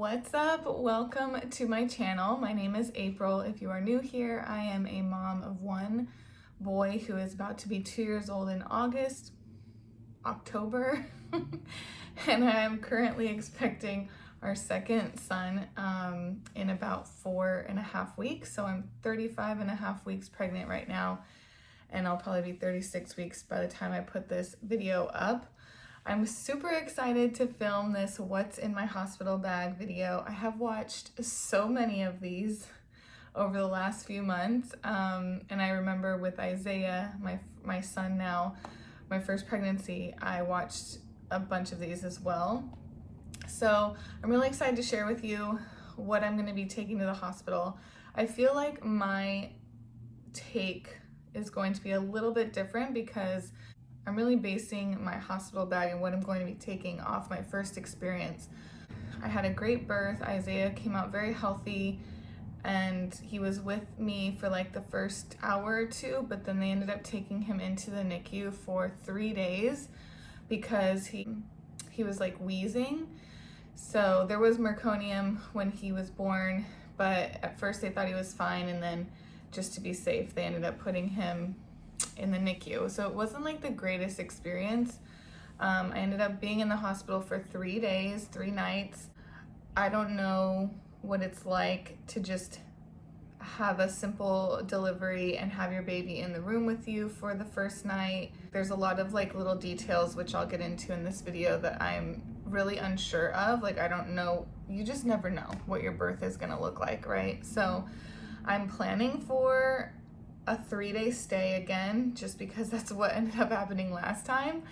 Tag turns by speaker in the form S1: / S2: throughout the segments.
S1: What's up? Welcome to my channel. My name is April. If you are new here, I am a mom of one boy who is about to be 2 years old in October, and I am currently expecting our second son in about 4.5 weeks. So I'm 35.5 weeks pregnant right now, and I'll probably be 36 weeks by the time I put this video up. I'm super excited to film this What's in My Hospital Bag video. I have watched so many of these over the last few months, and I remember with Isaiah, my son now, my first pregnancy, I watched a bunch of these as well. So I'm really excited to share with you what I'm going to be taking to the hospital. I feel like my take is going to be a little bit different because I'm really basing my hospital bag and what I'm going to be taking off my first experience. I had a great birth. Isaiah came out very healthy, and he was with me for like the first hour or two, but then they ended up taking him into the NICU for 3 days because he was like wheezing. So there was meconium when he was born, but at first they thought he was fine, and then just to be safe, they ended up putting him in the NICU. So it wasn't like the greatest experience. I ended up being in the hospital for 3 days, 3 nights. I don't know what it's like to just have a simple delivery and have your baby in the room with you for the first night. There's a lot of like little details, which I'll get into in this video, that I'm really unsure of. Like, I don't know, you just never know what your birth is gonna look like, right? So I'm planning for a 3-day stay again, just because that's what ended up happening last time.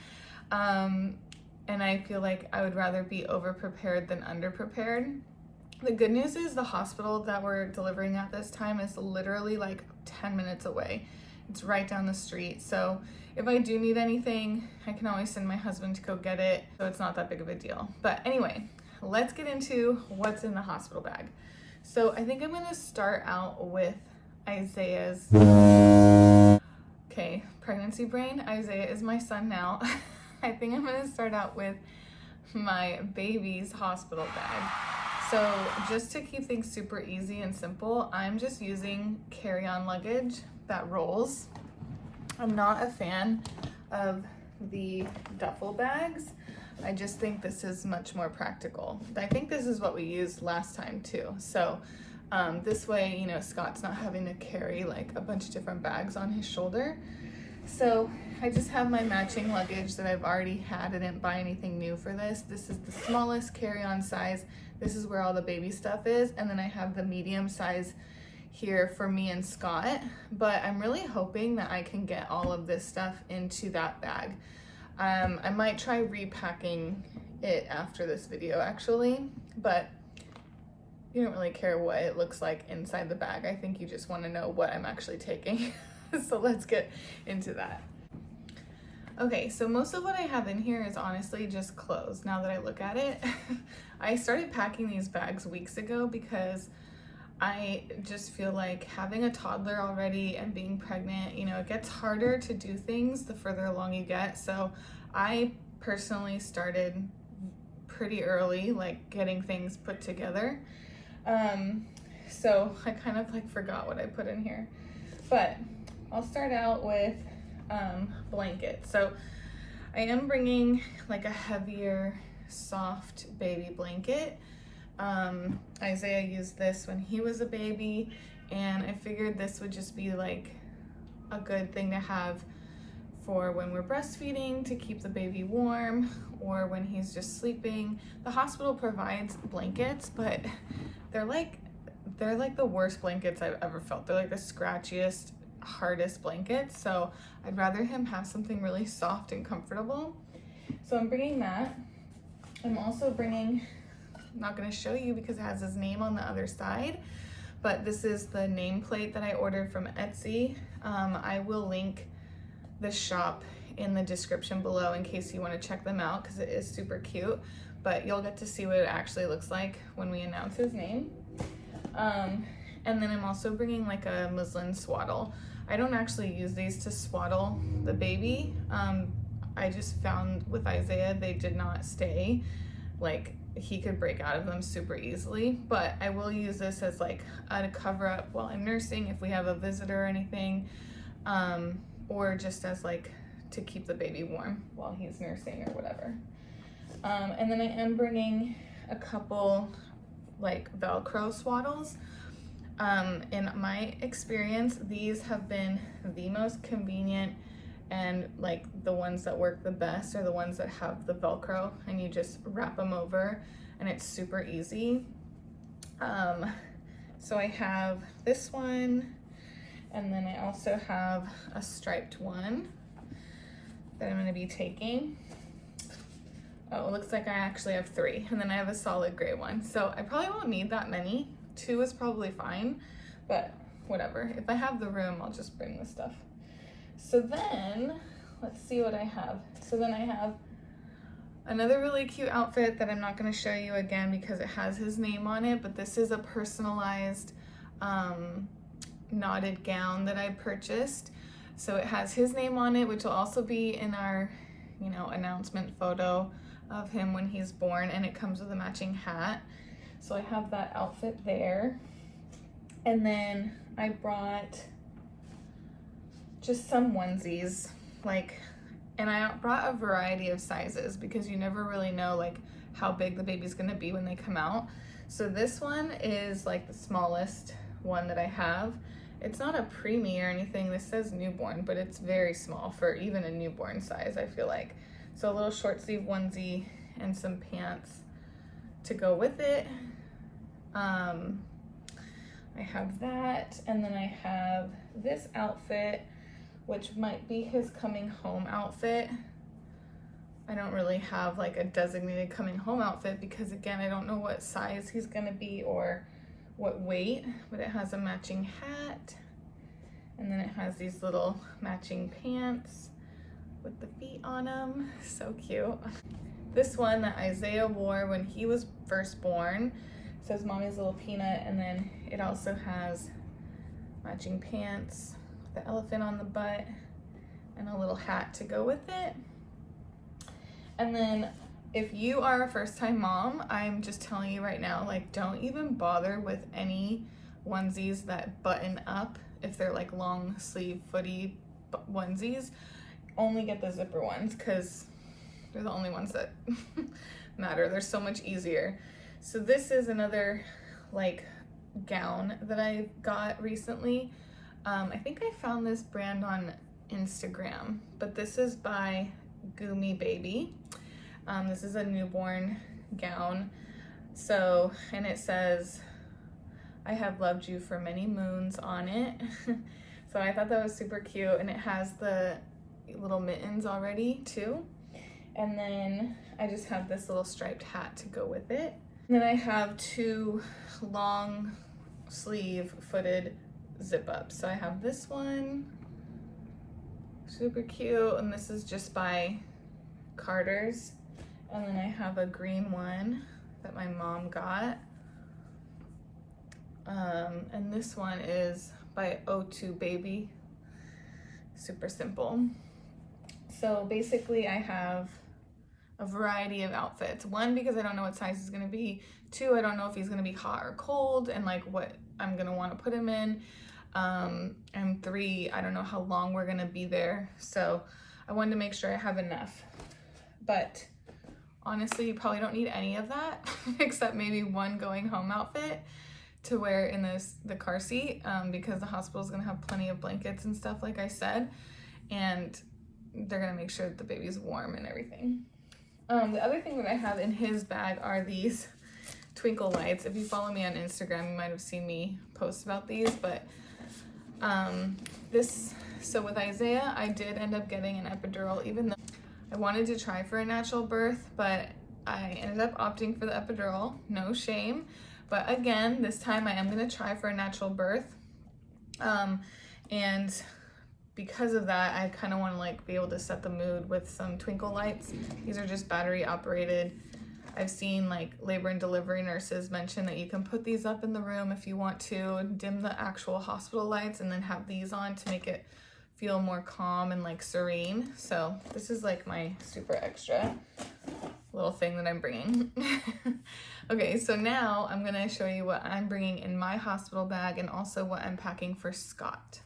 S1: And I feel like I would rather be over-prepared than under-prepared. The good news is the hospital that we're delivering at this time is literally like 10 minutes away. It's right down the street. So if I do need anything, I can always send my husband to go get it. So it's not that big of a deal. But anyway, let's get into what's in the hospital bag. So I think I'm gonna start out with Isaiah's, okay, pregnancy brain. Isaiah is my son now. I think I'm gonna start out with my baby's hospital bag. So just to keep things super easy and simple, I'm just using carry-on luggage that rolls. I'm not a fan of the duffel bags. I just think this is much more practical. I think this is what we used last time too. So this way, you know, Scott's not having to carry like a bunch of different bags on his shoulder. So I just have my matching luggage that I've already had. I didn't buy anything new for this. This is the smallest carry-on size. This is where all the baby stuff is. And then I have the medium size here for me and Scott. But I'm really hoping that I can get all of this stuff into that bag. I might try repacking it after this video actually, but you don't really care what it looks like inside the bag. I think you just want to know what I'm actually taking. So let's get into that. Okay, so most of what I have in here is honestly just clothes now that I look at it. I started packing these bags weeks ago because I just feel like having a toddler already and being pregnant, you know, it gets harder to do things the further along you get. So I personally started pretty early, like getting things put together. So I kind of like forgot what I put in here, but I'll start out with blankets. So I am bringing like a heavier, soft baby blanket. Isaiah used this when he was a baby, and I figured this would just be like a good thing to have for when we're breastfeeding to keep the baby warm, or when he's just sleeping. The hospital provides blankets, but they're like the worst blankets I've ever felt. They're like the scratchiest, hardest blankets. So I'd rather him have something really soft and comfortable. So I'm bringing that. I'm also bringing, I'm not going to show you because it has his name on the other side, but this is the nameplate that I ordered from Etsy. I will link the shop in the description below in case you want to check them out, because it is super cute, but you'll get to see what it actually looks like when we announce his name. And then I'm also bringing like a muslin swaddle. I don't actually use these to swaddle the baby. I just found with Isaiah, they did not stay like he could break out of them super easily. But I will use this as like a cover up while I'm nursing if we have a visitor or anything, or just as like to keep the baby warm while he's nursing or whatever. And then I am bringing a couple like Velcro swaddles. In my experience, these have been the most convenient, and like the ones that work the best are the ones that have the Velcro and you just wrap them over and it's super easy. So I have this one, and then I also have a striped one that I'm gonna be taking. Oh, it looks like I actually have 3, and then I have a solid gray one. So I probably won't need that many. 2 is probably fine, but whatever. If I have the room, I'll just bring the stuff. So then, let's see what I have. So then I have another really cute outfit that I'm not gonna show you again because it has his name on it, but this is a personalized knotted gown that I purchased. So it has his name on it, which will also be in our, you know, announcement photo of him when he's born, and it comes with a matching hat. So I have that outfit there. And then I brought just some onesies, like, and I brought a variety of sizes because you never really know like how big the baby's gonna be when they come out. So this one is like the smallest one that I have. It's not a preemie or anything. This says newborn, but it's very small for even a newborn size, I feel like. So a little short sleeve onesie and some pants to go with it. I have that, and then I have this outfit, which might be his coming home outfit. I don't really have like a designated coming home outfit because again, I don't know what size he's gonna be or what weight, but it has a matching hat, and then it has these little matching pants with the feet on them. So cute. This one that Isaiah wore when he was first born says Mommy's Little Peanut, and then it also has matching pants, the elephant on the butt, and a little hat to go with it. And then if you are a first-time mom, I'm just telling you right now, like, don't even bother with any onesies that button up if they're like long sleeve footy onesies. Only get the zipper ones because they're the only ones that matter. They're so much easier. So this is another like gown that I got recently. I think I found this brand on Instagram, but this is by Goumikids. This is a newborn gown. So, and it says, I have loved you for many moons on it. So I thought that was super cute, and it has the little mittens already too. And then I just have this little striped hat to go with it. And then I have 2 long sleeve footed zip ups. So I have this one, super cute, and this is just by Carter's. And then I have a green one that my mom got. And this one is by O2 Baby. Super simple. So basically I have a variety of outfits. 1, because I don't know what size he's gonna be. 2, I don't know if he's gonna be hot or cold and like what I'm gonna wanna put him in. And 3, I don't know how long we're gonna be there. So I wanted to make sure I have enough. But honestly, you probably don't need any of that except maybe 1 going home outfit to wear in the car seat, because the hospital is gonna have plenty of blankets and stuff, like I said, and they're gonna make sure that the baby's warm and everything. The other thing that I have in his bag are these twinkle lights. If you follow me on Instagram, you might have seen me post about these, but so with Isaiah, I did end up getting an epidural, even though I wanted to try for a natural birth, but I ended up opting for the epidural. No shame. But again, this time I am gonna try for a natural birth. And because of that, I kind of want to like be able to set the mood with some twinkle lights. These are just battery operated. I've seen like labor and delivery nurses mention that you can put these up in the room if you want to, dim the actual hospital lights, and then have these on to make it feel more calm and like serene. So this is like my super extra. little thing that I'm bringing. Okay, so now I'm gonna show you what I'm bringing in my hospital bag and also what I'm packing for Scott.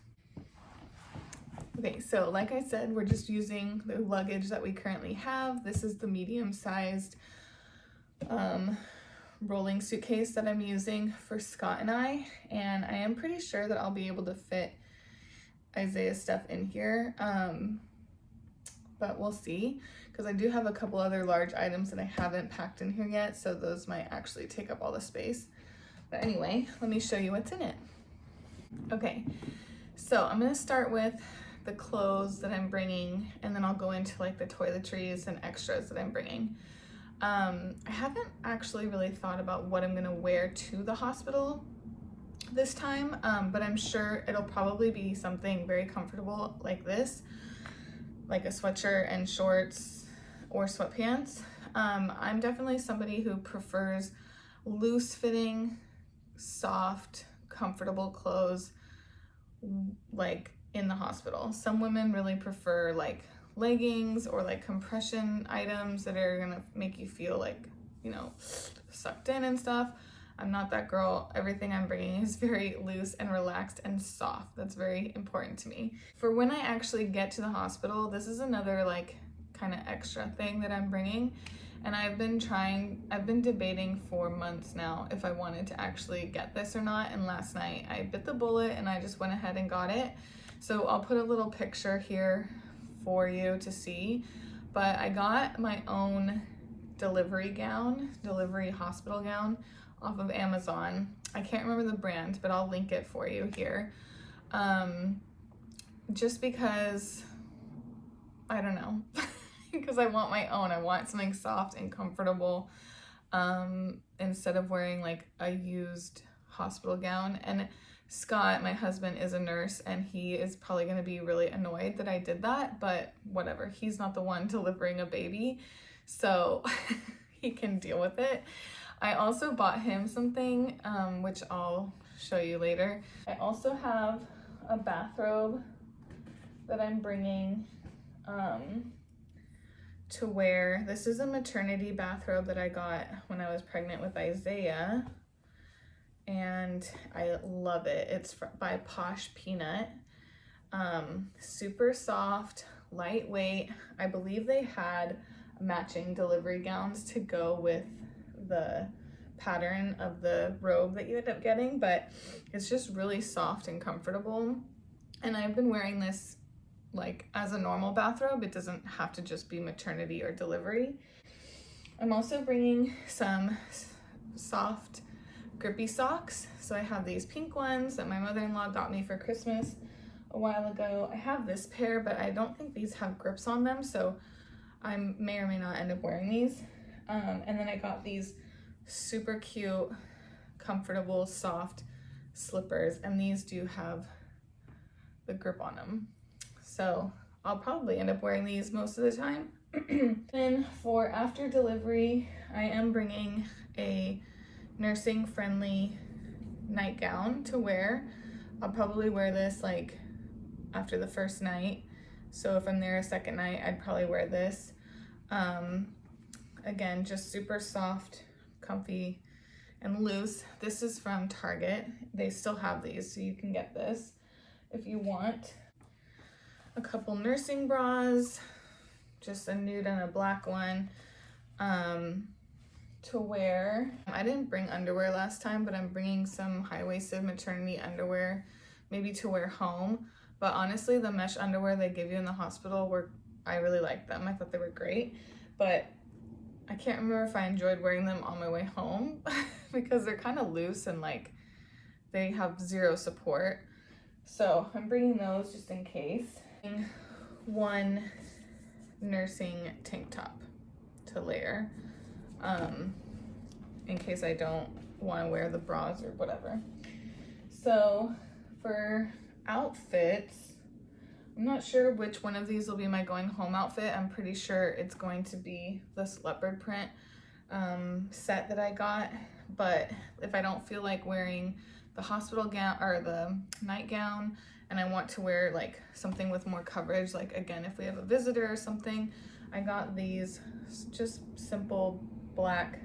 S1: Okay, so like I said, we're just using the luggage that we currently have. This is the medium-sized rolling suitcase that I'm using for Scott and I am pretty sure that I'll be able to fit Isaiah's stuff in here, but we'll see, because I do have a couple other large items that I haven't packed in here yet, so those might actually take up all the space. But anyway, let me show you what's in it. Okay, so I'm gonna start with the clothes that I'm bringing, and then I'll go into like the toiletries and extras that I'm bringing. I haven't actually really thought about what I'm gonna wear to the hospital this time, but I'm sure it'll probably be something very comfortable like this, like a sweatshirt and shorts or sweatpants. I'm definitely somebody who prefers loose fitting, soft, comfortable clothes like in the hospital. Some women really prefer like leggings or like compression items that are gonna make you feel like, you know, sucked in and stuff. I'm not that girl. Everything I'm bringing is very loose and relaxed and soft. That's very important to me. For when I actually get to the hospital, this is another like kind of extra thing that I'm bringing. And I've been debating for months now if I wanted to actually get this or not. And last night I bit the bullet and I just went ahead and got it. So I'll put a little picture here for you to see. But I got my own delivery hospital gown off of Amazon. I can't remember the brand, but I'll link it for you here. Just because, I don't know, because I want my own. I want something soft and comfortable, instead of wearing like a used hospital gown. And Scott, my husband, is a nurse, and he is probably going to be really annoyed that I did that, but whatever. He's not the one delivering a baby, so he can deal with it. I also bought him something, which I'll show you later. I also have a bathrobe that I'm bringing to wear. This is a maternity bathrobe that I got when I was pregnant with Isaiah, and I love it. It's by Posh Peanut. Super soft, lightweight. I believe they had matching delivery gowns to go with the pattern of the robe that you end up getting, but it's just really soft and comfortable. And I've been wearing this like as a normal bathrobe. It doesn't have to just be maternity or delivery. I'm also bringing some soft grippy socks. So I have these pink ones that my mother-in-law got me for Christmas a while ago. I have this pair, but I don't think these have grips on them, so I may or may not end up wearing these. And then I got these super cute, comfortable, soft slippers, and these do have the grip on them. So I'll probably end up wearing these most of the time. Then for after delivery, I am bringing a nursing friendly nightgown to wear. I'll probably wear this like after the first night. So if I'm there a second night, I'd probably wear this. Again, just super soft, comfy, and loose. This is from Target. They still have these, so you can get this if you want. A couple nursing bras, just a nude and a black one to wear. I didn't bring underwear last time, but I'm bringing some high-waisted maternity underwear, maybe to wear home. But honestly, the mesh underwear they give you in the hospital I really liked them. I thought they were great, but I can't remember if I enjoyed wearing them on my way home because they're kind of loose and like they have zero support. So I'm bringing those just in case. One nursing tank top to layer in case I don't want to wear the bras or whatever. So for outfits, I'm not sure which one of these will be my going home outfit. I'm pretty sure it's going to be this leopard print set that I got, but if I don't feel like wearing the hospital gown or the nightgown and I want to wear like something with more coverage, like again if we have a visitor or something, I got these just simple black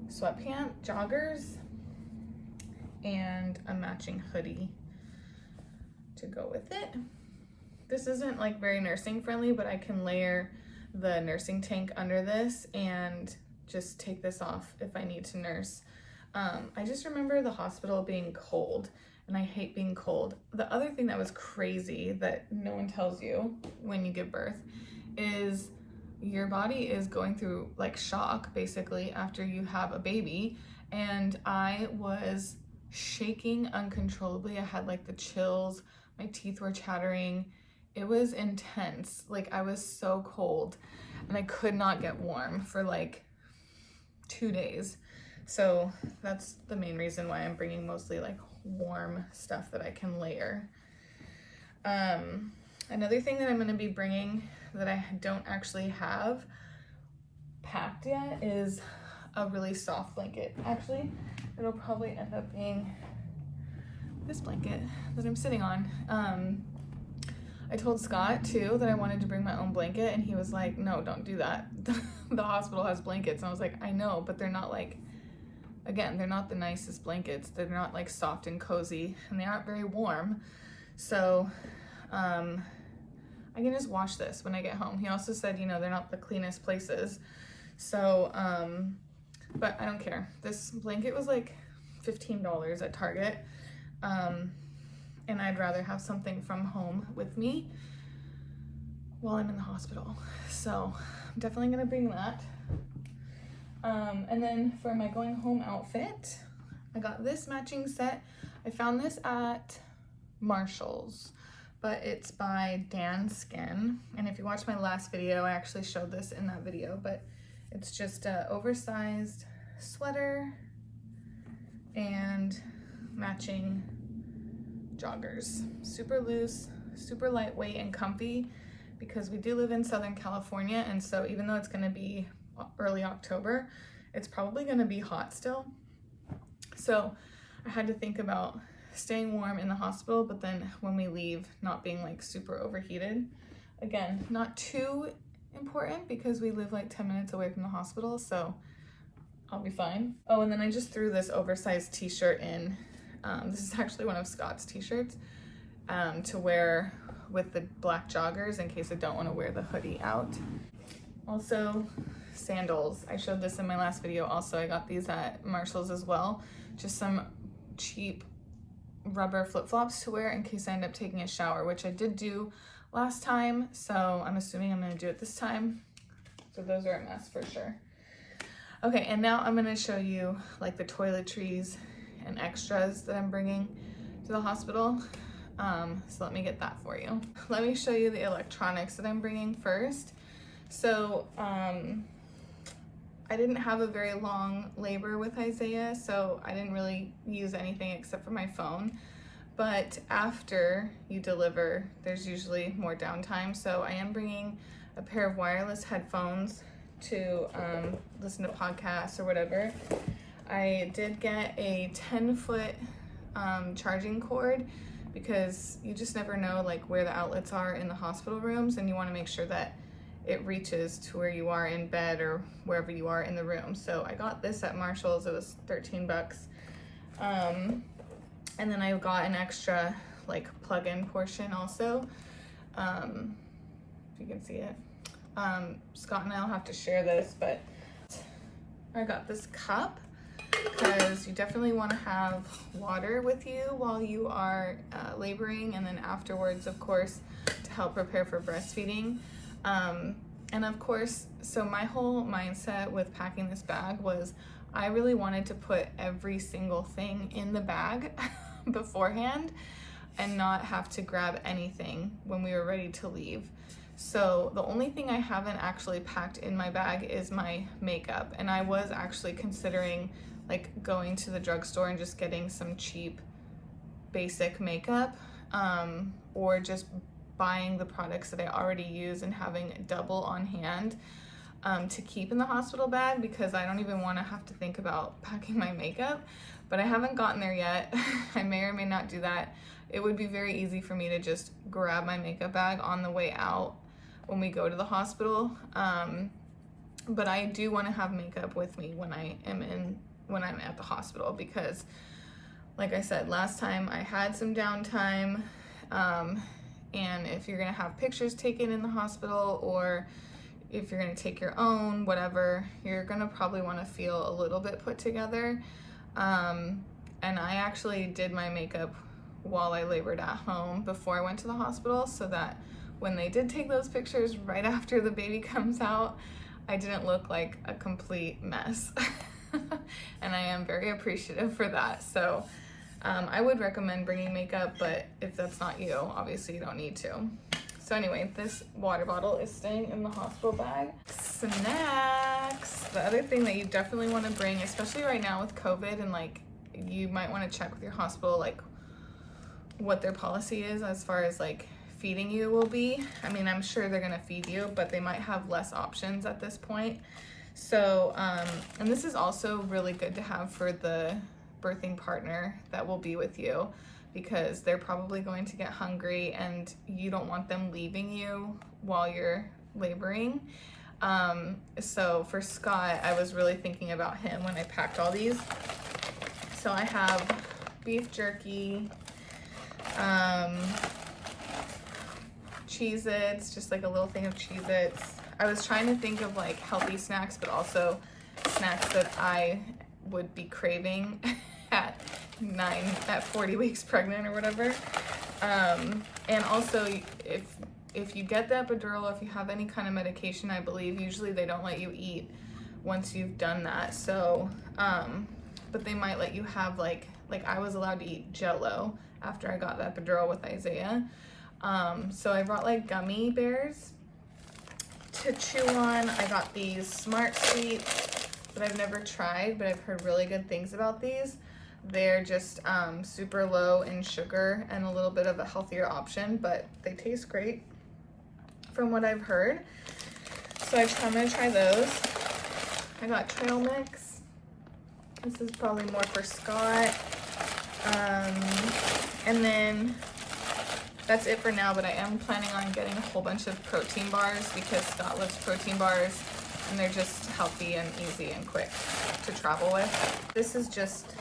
S1: sweatpant joggers and a matching hoodie to go with it. This isn't like very nursing friendly, but I can layer the nursing tank under this and just take this off if I need to nurse. I just remember the hospital being cold, and I hate being cold. The other thing that was crazy that no one tells you when you give birth is your body is going through like shock basically after you have a baby, and I was shaking uncontrollably. I had like the chills, my teeth were chattering. It was intense. Like I was so cold and I could not get warm for like 2 days. So that's the main reason why I'm bringing mostly like warm stuff that I can layer. Another thing that I'm going to be bringing that I don't actually have packed yet is a really soft blanket. Actually, it'll probably end up being this blanket that I'm sitting on. I told Scott too that I wanted to bring my own blanket, and he was like, no, don't do that. The hospital has blankets. And I was like, I know, but they're not like, again, they're not the nicest blankets. They're not like soft and cozy, and they aren't very warm. So I can just wash this when I get home. He also said, you know, they're not the cleanest places. So, but I don't care. This blanket was like $15 at Target. And I'd rather have something from home with me while I'm in the hospital. So I'm definitely gonna bring that. And then for my going home outfit, I got this matching set. I found this at Marshall's, but it's by Dan Skin. And if you watched my last video, I actually showed this in that video, but it's just an oversized sweater and matching joggers. Super loose, super lightweight and comfy, because we do live in Southern California, and so even though it's going to be early October, it's probably going to be hot still. So I had to think about staying warm in the hospital, but then when we leave, not being like super overheated. Again, not too important because we live like 10 minutes away from the hospital, so I'll be fine. Oh, and then I just threw this oversized t-shirt in. This is actually one of Scott's t-shirts to wear with the black joggers in case I don't want to wear the hoodie out. Also, sandals. I showed this in my last video also. I got these at Marshall's as well. Just some cheap rubber flip-flops to wear in case I end up taking a shower, which I did do last time, so I'm assuming I'm going to do it this time. So those are a mess for sure. Okay, and now I'm going to show you like the toiletries and extras that I'm bringing to the hospital. So let me get that for you. Let me show you the electronics that I'm bringing first. So I didn't have a very long labor with Isaiah, so I didn't really use anything except for my phone. But after you deliver, there's usually more downtime. So I am bringing a pair of wireless headphones to listen to podcasts or whatever. I did get a 10-foot charging cord because you just never know like where the outlets are in the hospital rooms, and you want to make sure that it reaches to where you are in bed or wherever you are in the room. So I got this at Marshall's. It was 13 bucks. And then I got an extra like plug-in portion also. If you can see it. Scott and I will have to share this, but I got this cup because you definitely want to have water with you while you are laboring, and then afterwards, of course, to help prepare for breastfeeding. And of course, so my whole mindset with packing this bag was I really wanted to put every single thing in the bag beforehand and not have to grab anything when we were ready to leave. So the only thing I haven't actually packed in my bag is my makeup, and I was actually considering like going to the drugstore and just getting some cheap basic makeup, or just buying the products that I already use and having double on hand to keep in the hospital bag, because I don't even want to have to think about packing my makeup. But I haven't gotten there yet. I may or may not do that. It would be very easy for me to just grab my makeup bag on the way out when we go to the hospital. But I do want to have makeup with me when I'm at the hospital, because like I said, last time I had some downtime, and if you're gonna have pictures taken in the hospital, or if you're gonna take your own, whatever, you're gonna probably want to feel a little bit put together. And I actually did my makeup while I labored at home before I went to the hospital, so that when they did take those pictures right after the baby comes out, I didn't look like a complete mess. And I am very appreciative for that. So I would recommend bringing makeup, but if that's not you, obviously you don't need to. So anyway, this water bottle is staying in the hospital bag. Snacks. The other thing that you definitely want to bring, especially right now with COVID, and like you might want to check with your hospital like what their policy is as far as like feeding you will be. I mean, I'm sure they're gonna feed you, but they might have less options at this point. So, and this is also really good to have for the birthing partner that will be with you, because they're probably going to get hungry and you don't want them leaving you while you're laboring. So for Scott, I was really thinking about him when I packed all these. So I have beef jerky, Cheez-Its, just like a little thing of Cheez-Its. I was trying to think of like healthy snacks, but also snacks that I would be craving at 40 weeks pregnant or whatever. And also if you get the epidural, if you have any kind of medication, I believe usually they don't let you eat once you've done that. So, but they might let you have like I was allowed to eat Jell-O after I got the epidural with Isaiah. So I brought like gummy bears to chew on. I got these Smart Sweets that I've never tried, but I've heard really good things about these. They're just super low in sugar and a little bit of a healthier option, but they taste great from what I've heard. So I'm gonna try those. I got trail mix. This is probably more for Scott. And then that's it for now, but I am planning on getting a whole bunch of protein bars, because Scott loves protein bars and they're just healthy and easy and quick to travel with. This is just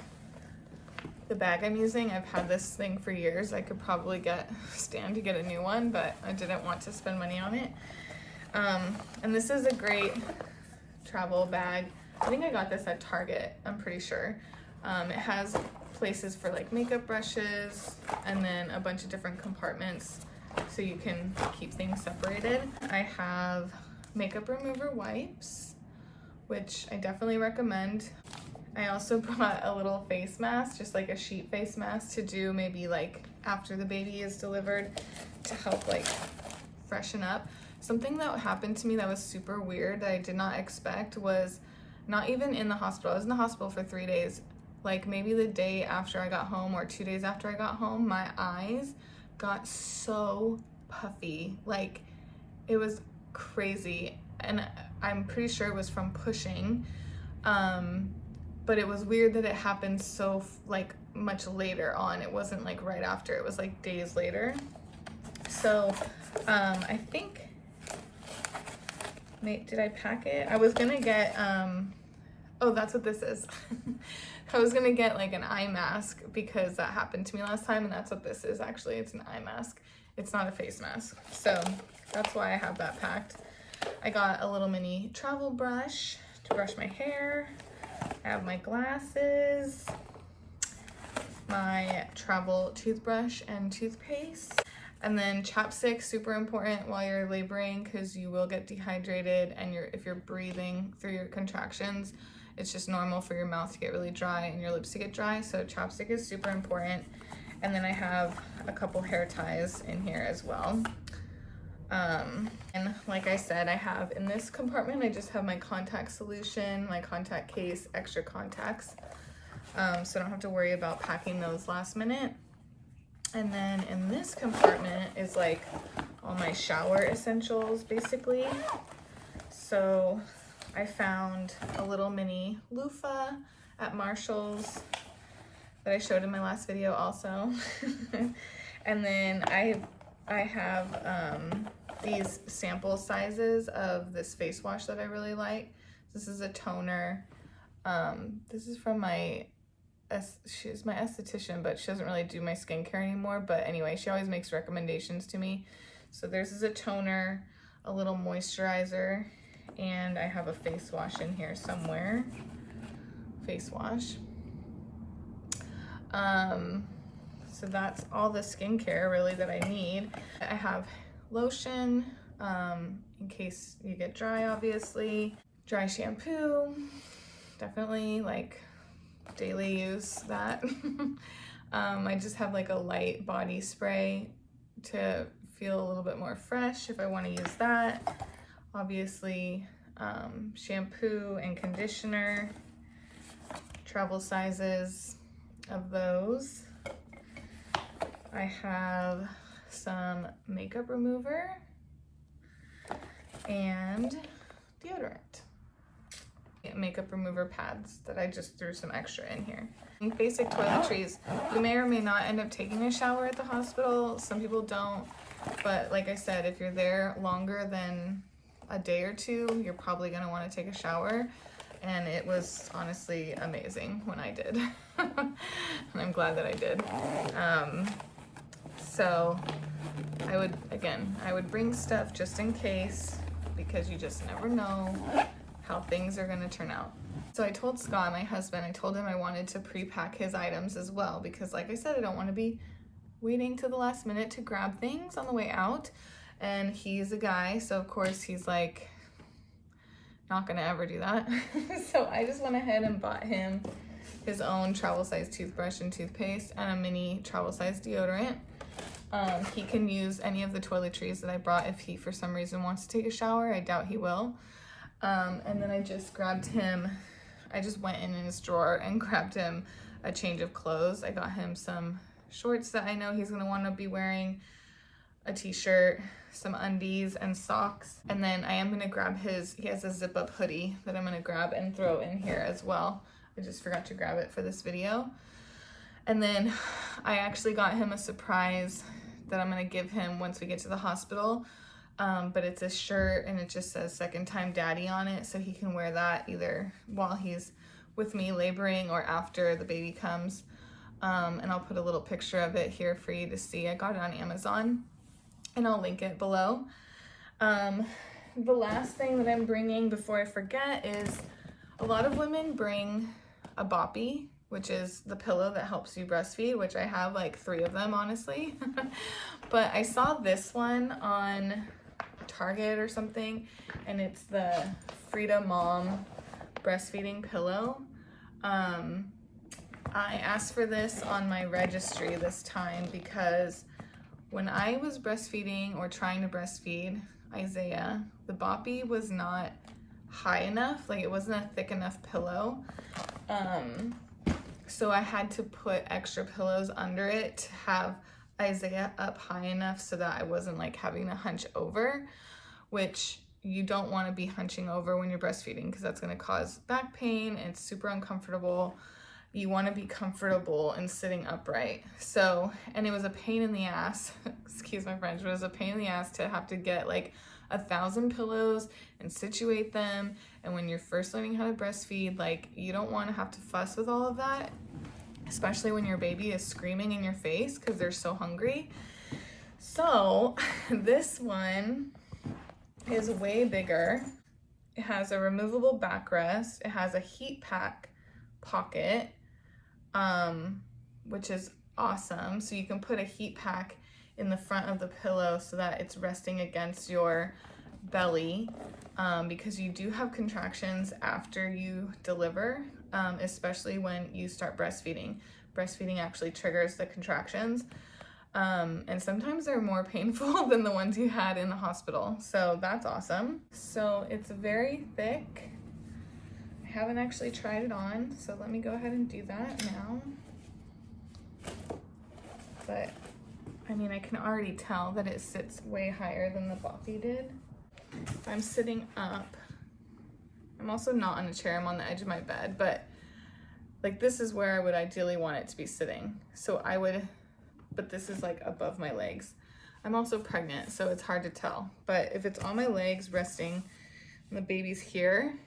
S1: the bag I'm using. I've had this thing for years. I could probably stand to get a new one, but I didn't want to spend money on it. And this is a great travel bag. I think I got this at Target, I'm pretty sure. It has places for like makeup brushes and then a bunch of different compartments so you can keep things separated. I have makeup remover wipes, which I definitely recommend. I also brought a little face mask, just like a sheet face mask to do maybe like after the baby is delivered, to help like freshen up. Something that happened to me that was super weird that I did not expect was not even in the hospital. I was in the hospital for 3 days. Like maybe the day after I got home or 2 days after I got home, my eyes got so puffy. Like it was crazy. And I'm pretty sure it was from pushing. But it was weird that it happened so like much later on. It wasn't like right after, it was like days later. So I think, did I pack it? I was gonna get, oh, that's what this is. I was gonna get like an eye mask because that happened to me last time, and that's what this is actually. It's an eye mask. It's not a face mask. So that's why I have that packed. I got a little mini travel brush to brush my hair. I have my glasses, my travel toothbrush and toothpaste, and then chapstick, super important while you're laboring because you will get dehydrated, and if you're breathing through your contractions, it's just normal for your mouth to get really dry and your lips to get dry, so chapstick is super important. And then I have a couple hair ties in here as well. And like I said, I have in this compartment, I just have my contact solution, my contact case, extra contacts, so I don't have to worry about packing those last minute. And then in this compartment is like all my shower essentials basically. So I found a little mini loofah at Marshall's that I showed in my last video also. And then I I have these sample sizes of this face wash that I really like. This is a toner. This is from she's my esthetician, but she doesn't really do my skincare anymore. But anyway, she always makes recommendations to me. So theirs is a toner, a little moisturizer, and I have a face wash in here somewhere. Face wash. So that's all the skincare really that I need. I have lotion, in case you get dry, obviously. Dry shampoo, definitely like daily use that. I just have like a light body spray to feel a little bit more fresh if I want to use that. Obviously, shampoo and conditioner, travel sizes of those. I have some makeup remover and deodorant. Makeup remover pads that I just threw some extra in here. And basic toiletries. You may or may not end up taking a shower at the hospital. Some people don't, but like I said, if you're there longer than a day or two, you're probably gonna want to take a shower. And it was honestly amazing when I did. And I'm glad that I did. So I would bring stuff just in case, because you just never know how things are gonna turn out. So I told Scott, my husband, I told him I wanted to pre-pack his items as well, because like I said, I don't want to be waiting to the last minute to grab things on the way out. And he's a guy, so of course he's like not gonna ever do that. So I just went ahead and bought him his own travel size toothbrush and toothpaste and a mini travel size deodorant. He can use any of the toiletries that I brought if he for some reason wants to take a shower. I doubt he will. And then I just went in his drawer and grabbed him a change of clothes. I got him some shorts that I know he's gonna wanna be wearing, a t-shirt, some undies and socks. And then I am gonna grab he has a zip up hoodie that I'm gonna grab and throw in here as well. I just forgot to grab it for this video. And then I actually got him a surprise that I'm gonna give him once we get to the hospital. But it's a shirt and it just says "Second Time Daddy" on it, so he can wear that either while he's with me laboring or after the baby comes. And I'll put a little picture of it here for you to see. I got it on Amazon and I'll link it below. The last thing that I'm bringing before I forget is a lot of women bring a boppy, which is the pillow that helps you breastfeed, which I have like 3 of them, honestly. But I saw this one on Target or something, and it's the Frida Mom breastfeeding pillow. I asked for this on my registry this time because when I was breastfeeding or trying to breastfeed Isaiah, the boppy was not high enough, like it wasn't a thick enough pillow. So I had to put extra pillows under it to have Isaiah up high enough so that I wasn't like having to hunch over, which you don't want to be hunching over when you're breastfeeding because that's going to cause back pain and it's super uncomfortable. You want to be comfortable and sitting upright. So, and it was a pain in the ass, excuse my French, but it was a pain in the ass to have to get like 1,000 pillows and situate them. And when you're first learning how to breastfeed, like you don't want to have to fuss with all of that, especially when your baby is screaming in your face because they're so hungry. So this one is way bigger. It has a removable backrest. It has a heat pack pocket, which is awesome. So you can put a heat pack in the front of the pillow so that it's resting against your belly, because you do have contractions after you deliver, especially when you start breastfeeding. Breastfeeding actually triggers the contractions, and sometimes they're more painful than the ones you had in the hospital. So that's awesome. So it's very thick. I haven't actually tried it on, so let me go ahead and do that now. But I mean, I can already tell that it sits way higher than the boppy did. I'm sitting up. I'm also not on a chair, I'm on the edge of my bed, but like this is where I would ideally want it to be sitting. So I would, but this is like above my legs. I'm also pregnant, so it's hard to tell. But if it's on my legs resting and the baby's here,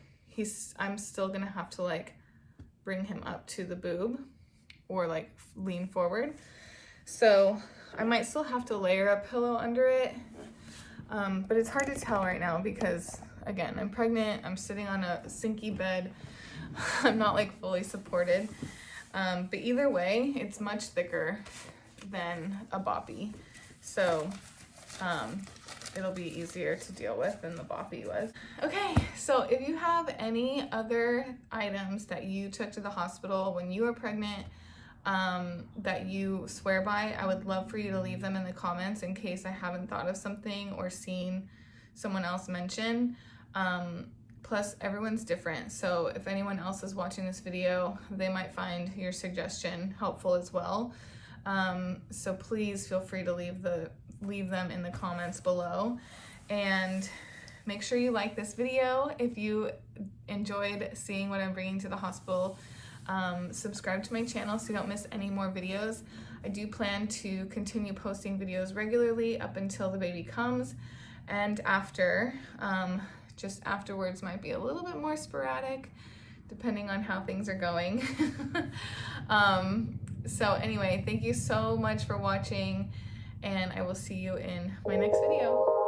S1: I'm still gonna have to like bring him up to the boob or like lean forward. So I might still have to layer a pillow under it. But it's hard to tell right now because again, I'm pregnant, I'm sitting on a sinky bed. I'm not like fully supported. But either way, it's much thicker than a boppy. So it'll be easier to deal with than the boppy was. Okay, so if you have any other items that you took to the hospital when you were pregnant that you swear by, I would love for you to leave them in the comments in case I haven't thought of something or seen someone else mention. Plus, everyone's different, so if anyone else is watching this video, they might find your suggestion helpful as well. So please feel free to leave them in the comments below, and make sure you like this video if you enjoyed seeing what I'm bringing to the hospital. Subscribe to my channel so you don't miss any more videos. I do plan to continue posting videos regularly up until the baby comes, and after, just afterwards might be a little bit more sporadic depending on how things are going. So anyway, thank you so much for watching, and I will see you in my next video.